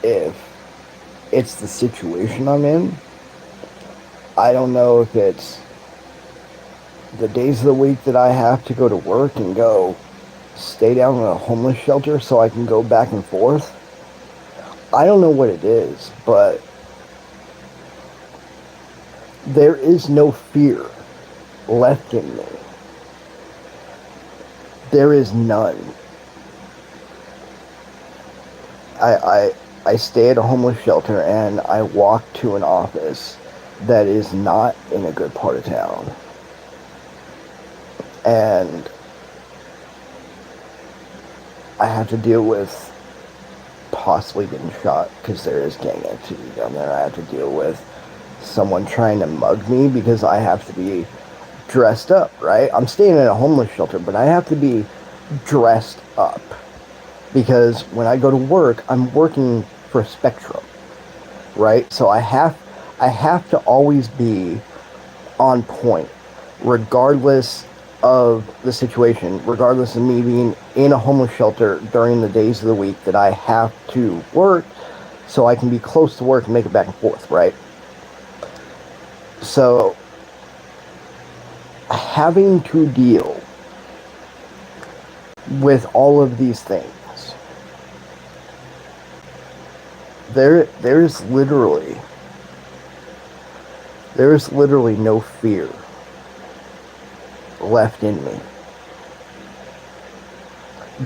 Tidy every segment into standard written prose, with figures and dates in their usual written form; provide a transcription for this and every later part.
if it's the situation I'm in. I don't know if it's the days of the week that I have to go to work and go stay down in a homeless shelter so I can go back and forth. I don't know what it is, but there is no fear left in me. There is none. I stay at a homeless shelter and I walk to an office that is not in a good part of town. And I have to deal with possibly getting shot because there is gang activity down there. I have to deal with someone trying to mug me because I have to be dressed up, right? I'm staying in a homeless shelter, but I have to be dressed up because when I go to work, I'm working for Spectrum, right? So I have to always be on point, regardless of the situation, regardless of me being in a homeless shelter during the days of the week that I have to work, so I can be close to work and make it back and forth, right? So having to deal with all of these things, there's literally no fear left in me.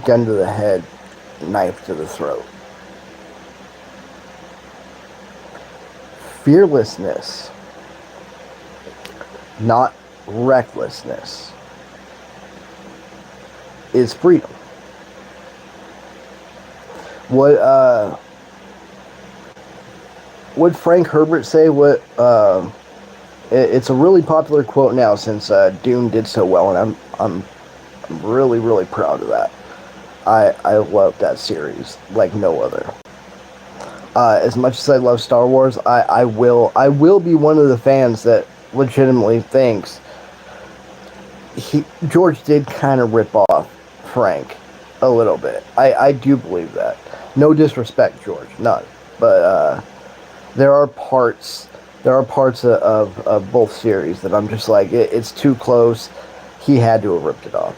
Gun to the head, knife to the throat. Fearlessness, not recklessness, is freedom. What Frank Herbert say? It's a really popular quote now since Dune did so well, and I'm really, really proud of that. I love that series like no other. As much as I love Star Wars, I will be one of the fans that legitimately thinks George did kind of rip off Frank a little bit. I do believe that. No disrespect, George, none. But there are parts of both series that I'm just like, it's too close. He had to have ripped it off.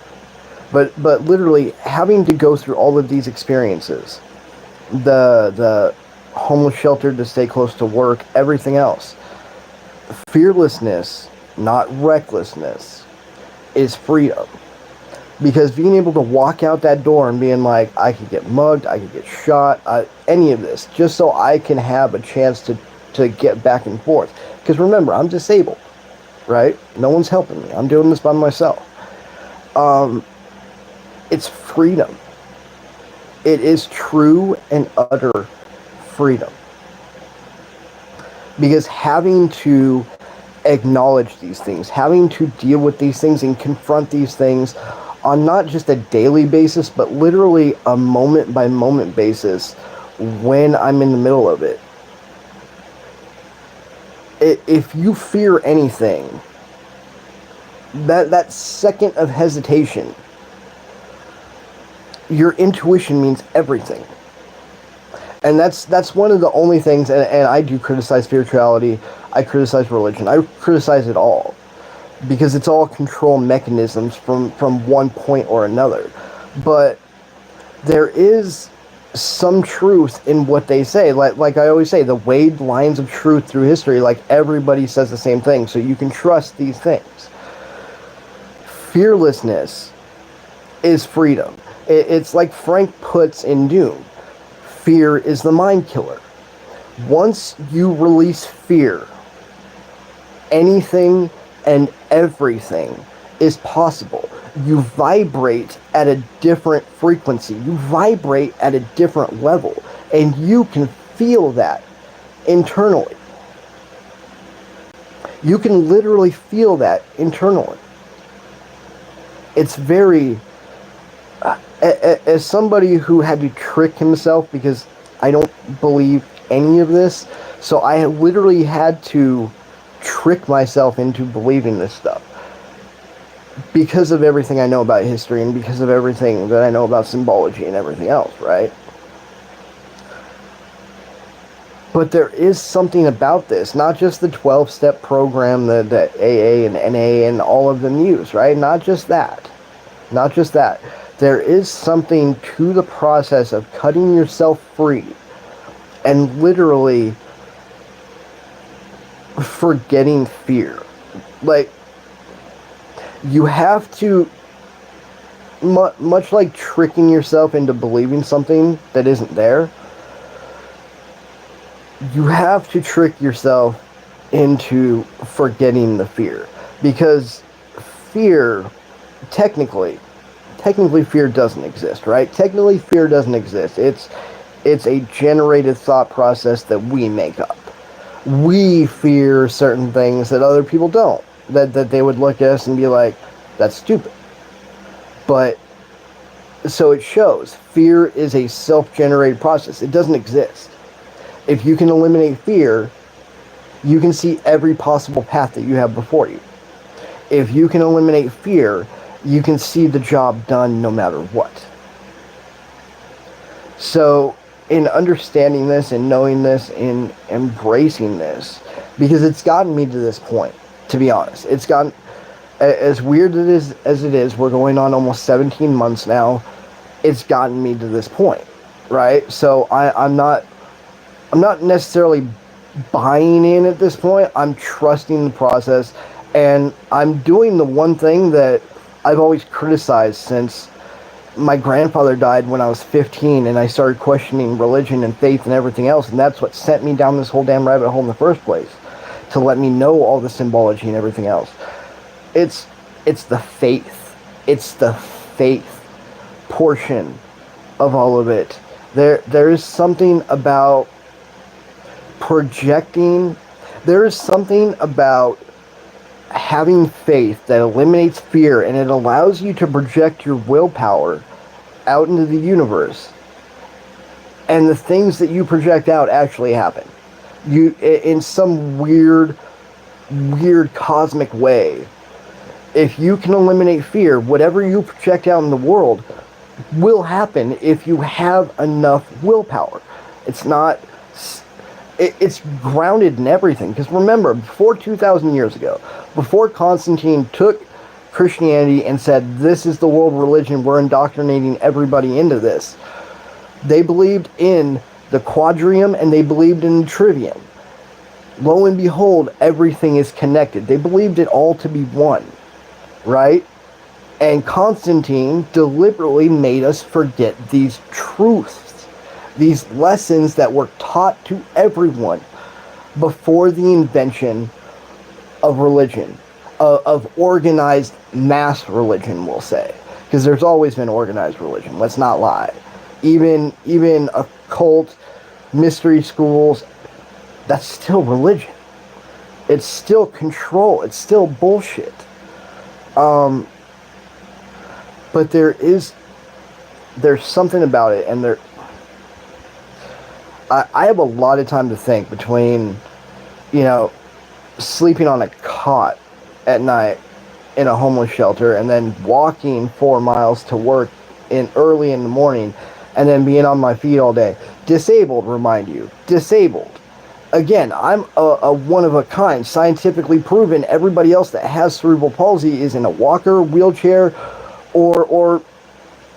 But literally having to go through all of these experiences, the homeless shelter to stay close to work, everything else. Fearlessness, not recklessness, is freedom. Because being able to walk out that door and being like, I could get mugged, I could get shot, any of this, just so I can have a chance to get back and forth. Because remember, I'm disabled, right? No one's helping me. I'm doing this by myself. It's freedom. It is true and utter freedom. Because having to acknowledge these things, having to deal with these things and confront these things on not just a daily basis, but literally a moment by moment basis when I'm in the middle of it. If you fear anything, that second of hesitation, your intuition means everything. And that's one of the only things, and I do criticize spirituality, I criticize religion, I criticize it all. Because it's all control mechanisms from one point or another. But there is some truth in what they say. Like I always say, the weighed lines of truth through history, like everybody says the same thing, so you can trust these things. Fearlessness is freedom. It's like Frank puts in Dune. Fear is the mind killer. Once you release fear, anything and everything is possible. You vibrate at a different frequency. You vibrate at a different level. And you can feel that internally. You can literally feel that internally. It's very... as somebody who had to trick himself, because I don't believe any of this, so I literally had to trick myself into believing this stuff because of everything I know about history and because of everything that I know about symbology and everything else, right? But there is something about this, not just the 12-step program that AA and NA and all of them use, right? Not just that. Not just that. There is something to the process of cutting yourself free and literally forgetting fear. Like, you have to, much like tricking yourself into believing something that isn't there, you have to trick yourself into forgetting the fear. Because fear, technically fear doesn't exist, right? Technically fear doesn't exist. It's a generated thought process that we make up. We fear certain things that other people don't. That they would look at us and be like, that's stupid. But, so it shows. Fear is a self-generated process. It doesn't exist. If you can eliminate fear, you can see every possible path that you have before you. If you can eliminate fear, you can see the job done no matter what. So, in understanding this and knowing this and embracing this, because it's gotten me to this point, to be honest. It's gotten, as weird as it is, we're going on almost 17 months now, it's gotten me to this point, right? So I'm not necessarily buying in at this point. I'm trusting the process, and I'm doing the one thing that I've always criticized since my grandfather died when I was 15, and I started questioning religion and faith and everything else, and that's what sent me down this whole damn rabbit hole in the first place, to let me know all the symbology and everything else. It's the faith. It's the faith portion of all of it. There is something about projecting. There is something about having faith that eliminates fear, and it allows you to project your willpower out into the universe, and the things that you project out actually happen. You, in some weird cosmic way, if you can eliminate fear, whatever you project out in the world will happen if you have enough willpower. It's not, it's grounded in everything. Because remember, before 2,000 years ago, before Constantine took Christianity and said, this is the world religion, we're indoctrinating everybody into this, they believed in the quadrium and they believed in the trivium. Lo and behold, everything is connected. They believed it all to be one, right? And Constantine deliberately made us forget these truths, these lessons that were taught to everyone before the invention of religion, of organized mass religion, we'll say. Because there's always been organized religion, let's not lie. Even occult, mystery schools, that's still religion. It's still control. It's still bullshit. But there's something about it, and I have a lot of time to think between, sleeping on a cot at night in a homeless shelter, and then walking 4 miles to work early in the morning, and then being on my feet all day. Disabled, remind you. Disabled. Again, I'm a one of a kind, scientifically proven. Everybody else that has cerebral palsy is in a walker, wheelchair, or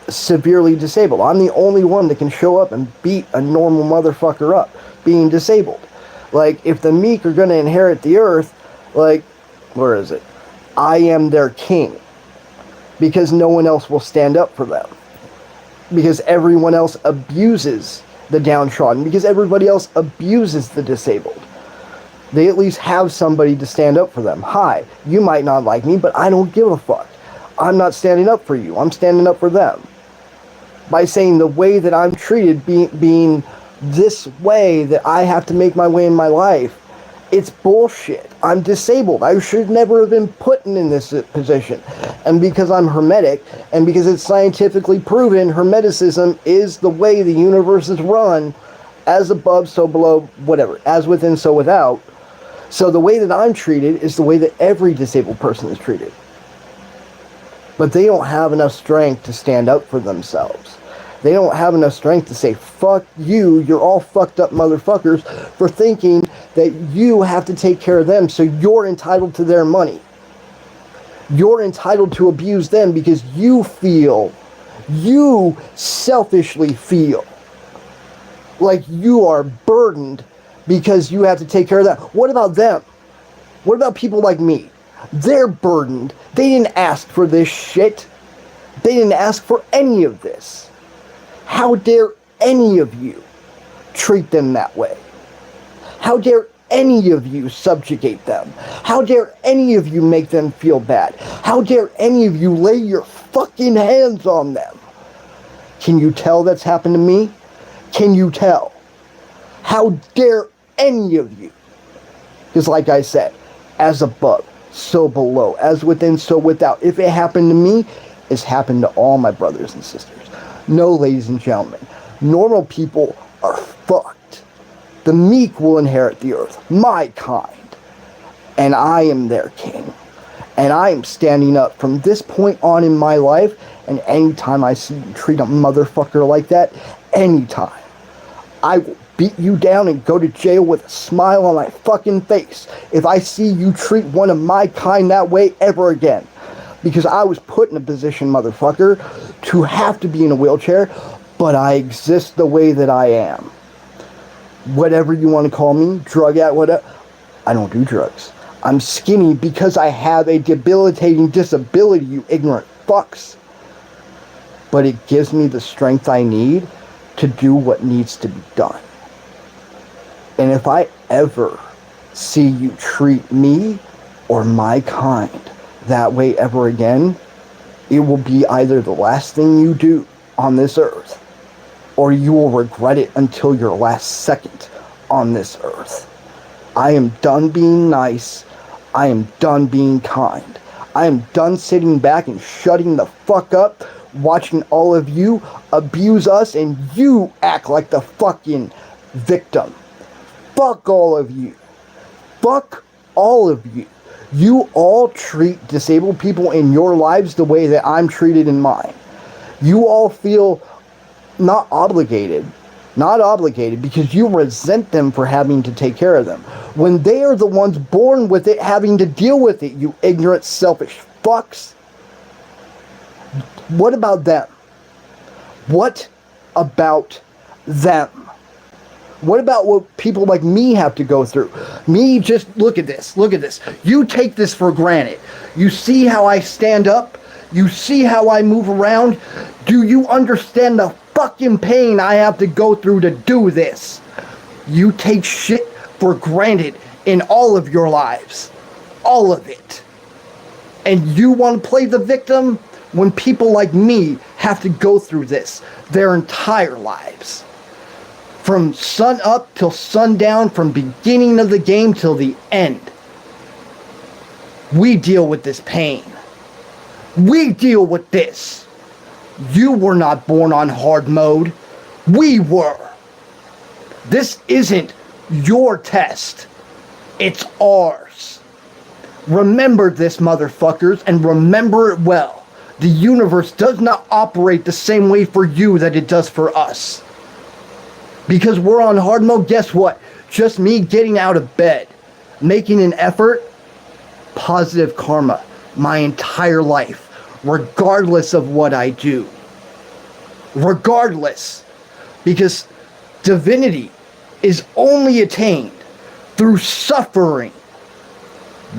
severely disabled. I'm the only one that can show up and beat a normal motherfucker up being disabled. Like, if the meek are going to inherit the earth, like, where is it? I am their king. Because no one else will stand up for them. Because everyone else abuses the downtrodden. Because everybody else abuses the disabled. They at least have somebody to stand up for them. Hi, you might not like me, but I don't give a fuck. I'm not standing up for you. I'm standing up for them. By saying the way that I'm treated being this way that I have to make my way in my life, it's bullshit. I'm disabled. I should never have been put in this position. And because I'm hermetic, and because it's scientifically proven, hermeticism is the way the universe is run, as above, so below, whatever, as within, so without. So the way that I'm treated is the way that every disabled person is treated. But they don't have enough strength to stand up for themselves. They don't have enough strength to say, fuck you, you're all fucked up motherfuckers for thinking that you have to take care of them, so you're entitled to their money. You're entitled to abuse them because you selfishly feel like you are burdened because you have to take care of that. What about them? What about people like me? They're burdened. They didn't ask for this shit. They didn't ask for any of this. How dare any of you treat them that way? How dare any of you subjugate them? How dare any of you make them feel bad? How dare any of you lay your fucking hands on them? Can you tell that's happened to me? Can you tell? How dare any of you? Because like I said, as above, so below, as within, so without. If it happened to me, it's happened to all my brothers and sisters. No, ladies and gentlemen, normal people are fucked. The meek will inherit the earth, my kind. And I am their king. And I am standing up from this point on in my life, and anytime I see you treat a motherfucker like that, anytime, I will beat you down and go to jail with a smile on my fucking face if I see you treat one of my kind that way ever again. Because I was put in a position, motherfucker, to have to be in a wheelchair, but I exist the way that I am. Whatever you want to call me, drug addict, whatever. I don't do drugs. I'm skinny because I have a debilitating disability, you ignorant fucks. But it gives me the strength I need to do what needs to be done. And if I ever see you treat me or my kind that way ever again, it will be either the last thing you do on this earth, or you will regret it until your last second on this earth. I am done being nice. I am done being kind. I am done sitting back and shutting the fuck up, watching all of you abuse us and you act like the fucking victim. Fuck all of you. Fuck all of you. You all treat disabled people in your lives the way that I'm treated in mine. You all feel not obligated because you resent them for having to take care of them, when they are the ones born with it, having to deal with it, you ignorant, selfish fucks. What about them? What about them? What about what people like me have to go through? Me, just look at this. Look at this. You take this for granted. You see how I stand up? You see how I move around? Do you understand the fucking pain I have to go through to do this? You take shit for granted in all of your lives. All of it. And you want to play the victim when people like me have to go through this their entire lives. From sun up till sundown, from beginning of the game till the end. We deal with this pain. We deal with this. You were not born on hard mode. We were. This isn't your test. It's ours. Remember this, motherfuckers, and remember it well. The universe does not operate the same way for you that it does for us. Because we're on hard mode, guess what? Just me getting out of bed, making an effort, positive karma my entire life, regardless of what I do. Regardless. Because divinity is only attained through suffering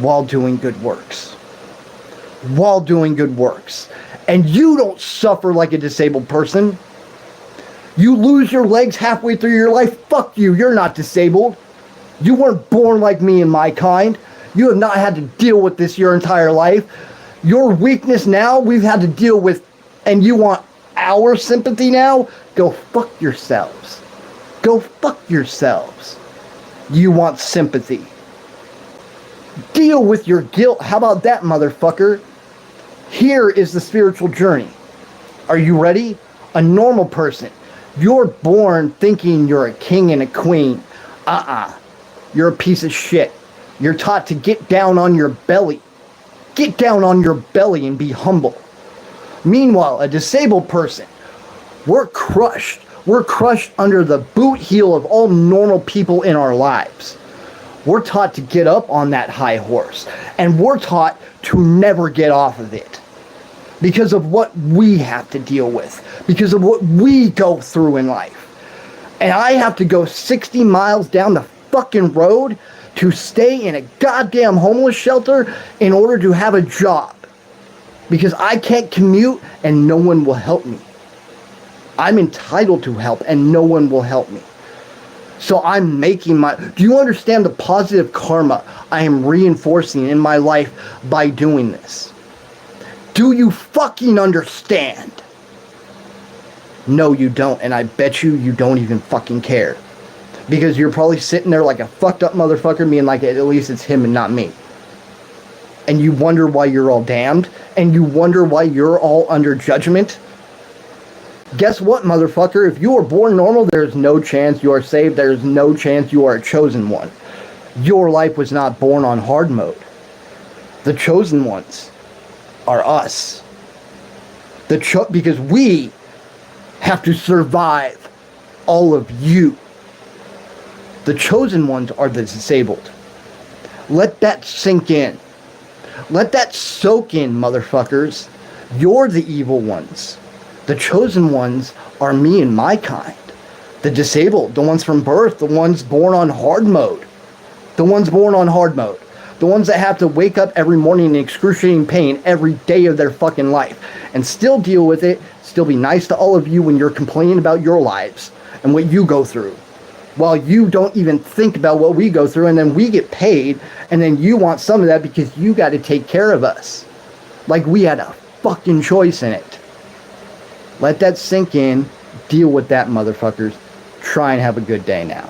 while doing good works. While doing good works. And you don't suffer like a disabled person. You lose your legs halfway through your life. Fuck you. You're not disabled. You weren't born like me and my kind. You have not had to deal with this your entire life. Your weakness now, we've had to deal with, and you want our sympathy now? Go fuck yourselves. Go fuck yourselves. You want sympathy. Deal with your guilt. How about that, motherfucker? Here is the spiritual journey. Are you ready? A normal person. You're born thinking you're a king and a queen. You're a piece of shit. You're taught to get down on your belly. Get down on your belly and be humble. Meanwhile, a disabled person, We're crushed. We're crushed under the boot heel of all normal people in our lives. We're taught to get up on that high horse, and we're taught to never get off of it because of what we have to deal with, because of what we go through in life. And I have to go 60 miles down the fucking road to stay in a goddamn homeless shelter in order to have a job because I can't commute and no one will help me. I'm entitled to help and no one will help me. So I'm making my... Do you understand the positive karma I am reinforcing in my life by doing this? Do you fucking understand? No, you don't, and I bet you don't even fucking care. Because you're probably sitting there like a fucked up motherfucker being like, at least it's him and not me. And you wonder why you're all damned, and you wonder why you're all under judgment. Guess what, motherfucker? If you were born normal, there's no chance you are saved. There's no chance you are a chosen one. Your life was not born on hard mode. The chosen ones are us. Because we have to survive all of you. The chosen ones are the disabled. Let that sink in. Let that soak in, motherfuckers. You're the evil ones. The chosen ones are me and my kind. The disabled, the ones from birth, the ones born on hard mode. The ones born on hard mode. The ones that have to wake up every morning in excruciating pain every day of their fucking life and still deal with it, still be nice to all of you when you're complaining about your lives and what you go through. While you don't even think about what we go through, and then we get paid, and then you want some of that because you got to take care of us. Like we had a fucking choice in it. Let that sink in. Deal with that, motherfuckers. Try and have a good day now.